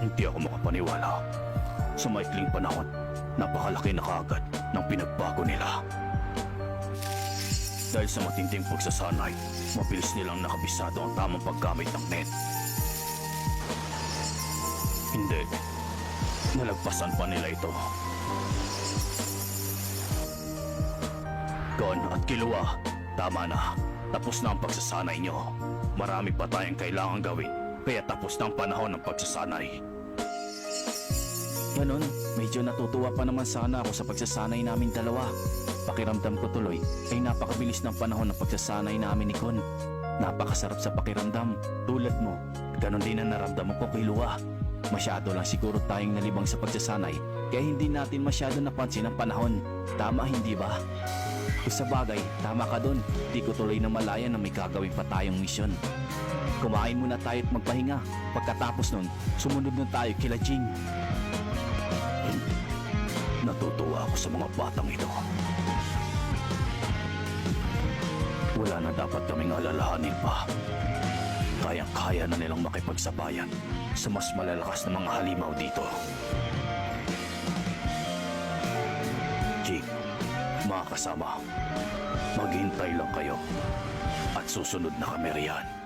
Hindi ako makapaniwala. Sa maikling panahon, napakalaki na kaagad ng pinagbago nila. Dahil sa matinding pagsasanay, mabilis nilang nakabisado ang tamang paggamit ng net. Hindi, nalagpasan pa nila ito. Gon at Killua, tama na. Tapos na ang pagsasanay nyo. Marami pa tayong kailangan gawin, kaya tapos na ang panahon ng pagsasanay. Ganon, medyo natutuwa pa naman sana ako sa pagsasanay namin dalawa. Pakiramdam ko tuloy ay napakabilis ng panahon ng pagsasanay namin ni Kon. Napakasarap sa pakiramdam. Tulad mo, ganon din ang naramdaman ko kay Lua. Masyado lang siguro tayong nalibang sa pagsasanay, kaya hindi natin masyado napansin ang panahon. Tama hindi ba? Sa bagay, tama ka dun. Di ko tuloy na malaya na may gagawin pa tayong misyon. Kumain muna tayo at magpahinga. Pagkatapos nun, sumunod na tayo kila Jing. Natutuwa ako sa mga batang ito. Wala na dapat kaming alalahanin pa. Kayang-kaya na nilang makipagsabayan sa mas malalakas na mga halimaw dito. Jing, mga kasama, maghintay lang kayo at susunod na kami riyan.